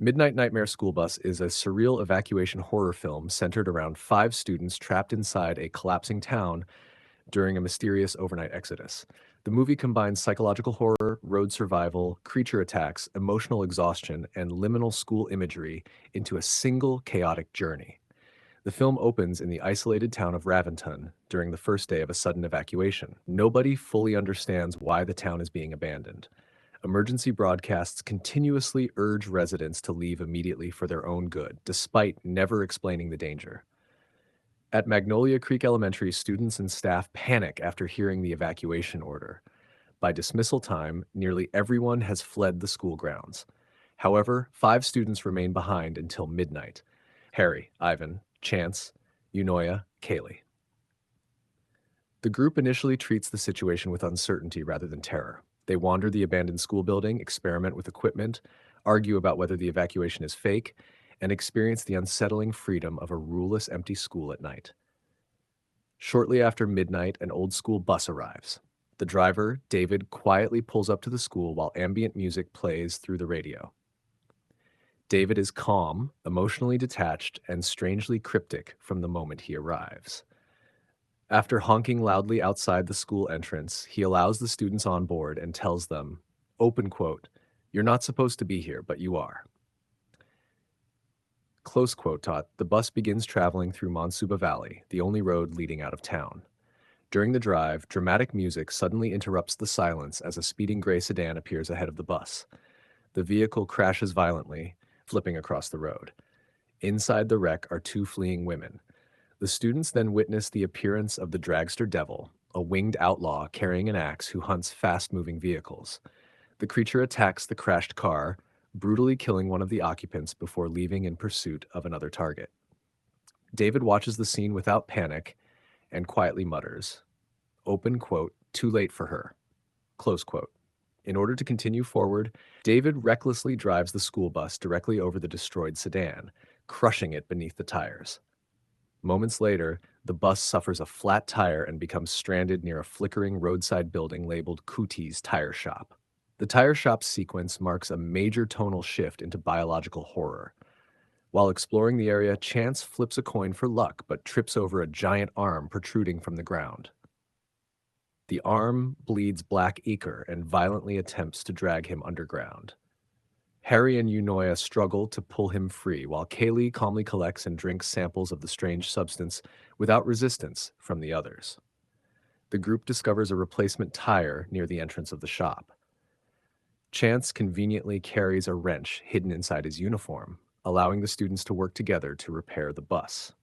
Midnight Nightmare School Bus is a surreal evacuation horror film centered around five students trapped inside a collapsing town during a mysterious overnight exodus. The movie combines psychological horror, road survival, creature attacks, emotional exhaustion, and liminal school imagery into a single chaotic journey. The film opens in the isolated town of Raventon during the first day of a sudden evacuation. Nobody fully understands why the town is being abandoned. Emergency broadcasts continuously urge residents to leave immediately for their own good, despite never explaining the danger. At Magnolia Creek Elementary, students and staff panic after hearing the evacuation order. By dismissal time, nearly everyone has fled the school grounds. However, five students remain behind until midnight: Harry, Ivan, Chance, Eunoia, Kaylee. The group initially treats the situation with uncertainty rather than terror. They wander the abandoned school building, experiment with equipment, argue about whether the evacuation is fake, and experience the unsettling freedom of a ruleless, empty school at night. Shortly after midnight, an old school bus arrives. The driver, David, quietly pulls up to the school while ambient music plays through the radio. David is calm, emotionally detached, and strangely cryptic from the moment he arrives. After honking loudly outside the school entrance, he allows the students on board and tells them, open quote, "You're not supposed to be here, but you are." Close quote taught, the bus begins traveling through Monsuba Valley, the only road leading out of town. During the drive, dramatic music suddenly interrupts the silence as a speeding gray sedan appears ahead of the bus. The vehicle crashes violently, flipping across the road. Inside the wreck are two fleeing women. The students then witness the appearance of the dragster devil, a winged outlaw carrying an axe who hunts fast-moving vehicles. The creature attacks the crashed car, brutally killing one of the occupants before leaving in pursuit of another target. David watches the scene without panic and quietly mutters, open quote, "Too late for her," close quote. In order to continue forward, David recklessly drives the school bus directly over the destroyed sedan, crushing it beneath the tires. Moments later, the bus suffers a flat tire and becomes stranded near a flickering roadside building labeled Cooties Tire Shop. The tire shop sequence marks a major tonal shift into biological horror. While exploring the area, Chance flips a coin for luck but trips over a giant arm protruding from the ground. The arm bleeds black ichor and violently attempts to drag him underground. Harry and Eunoia struggle to pull him free, while Kaylee calmly collects and drinks samples of the strange substance without resistance from the others. The group discovers a replacement tire near the entrance of the shop. Chance conveniently carries a wrench hidden inside his uniform, allowing the students to work together to repair the bus.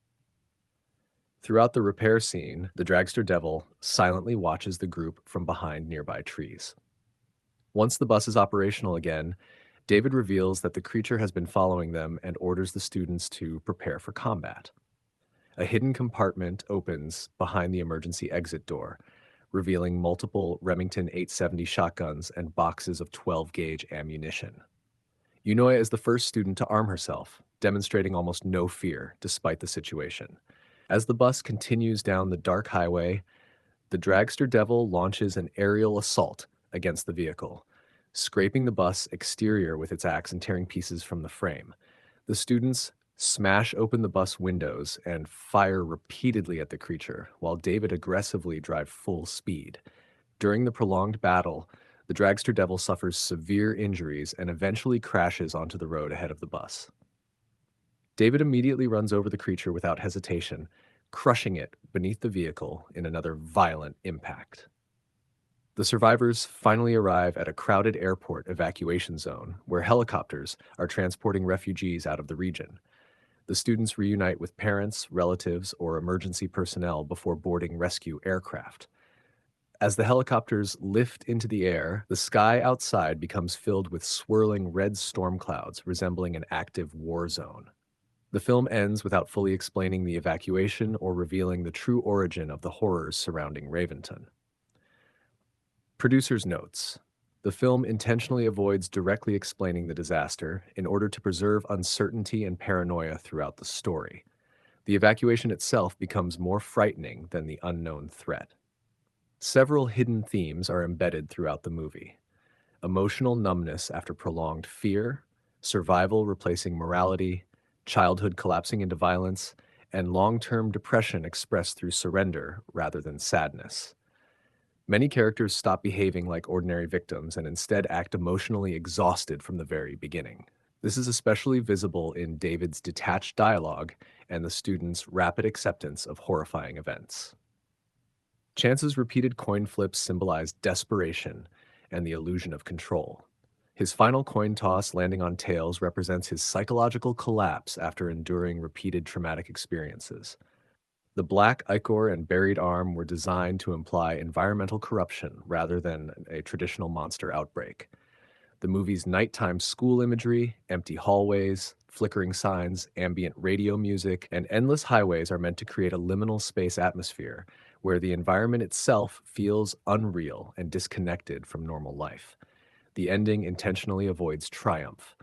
Throughout the repair scene, the dragster devil silently watches the group from behind nearby trees. Once the bus is operational again, David reveals that the creature has been following them and orders the students to prepare for combat. A hidden compartment opens behind the emergency exit door, revealing multiple Remington 870 shotguns and boxes of 12-gauge ammunition. Eunoia is the first student to arm herself, demonstrating almost no fear despite the situation. As the bus continues down the dark highway, the dragster devil launches an aerial assault against the vehicle, scraping the bus exterior with its axe and tearing pieces from the frame. The students smash open the bus windows and fire repeatedly at the creature, while David aggressively drives full speed. During the prolonged battle, the dragster devil suffers severe injuries and eventually crashes onto the road ahead of the bus. David immediately runs over the creature without hesitation, crushing it beneath the vehicle in another violent impact. The survivors finally arrive at a crowded airport evacuation zone where helicopters are transporting refugees out of the region. The students reunite with parents, relatives, or emergency personnel before boarding rescue aircraft. As the helicopters lift into the air, the sky outside becomes filled with swirling red storm clouds resembling an active war zone. The film ends without fully explaining the evacuation or revealing the true origin of the horrors surrounding Raventon. Producer's notes: the film intentionally avoids directly explaining the disaster in order to preserve uncertainty and paranoia throughout the story. The evacuation itself becomes more frightening than the unknown threat. Several hidden themes are embedded throughout the movie: emotional numbness after prolonged fear, survival replacing morality, childhood collapsing into violence, and long term depression expressed through surrender rather than sadness. Many characters stop behaving like ordinary victims and instead act emotionally exhausted from the very beginning. This is especially visible in David's detached dialogue and the student's rapid acceptance of horrifying events. Chance's repeated coin flips symbolize desperation and the illusion of control. His final coin toss landing on tails represents his psychological collapse after enduring repeated traumatic experiences. The black ichor and buried arm were designed to imply environmental corruption rather than a traditional monster outbreak. The movie's nighttime school imagery, empty hallways, flickering signs, ambient radio music, and endless highways are meant to create a liminal space atmosphere where the environment itself feels unreal and disconnected from normal life. The ending intentionally avoids triumph,